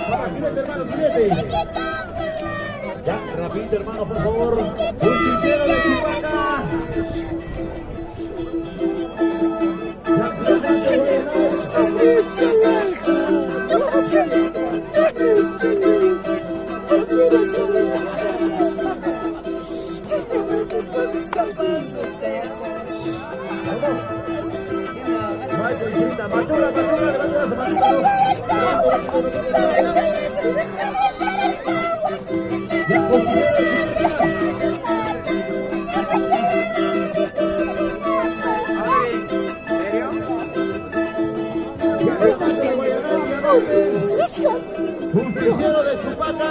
Filete, hermano, filete. Ya, rapidito, hermano, por favor. Justiciero de Chupaca. Machula, levanta Machula. Justiciero de Chupaca.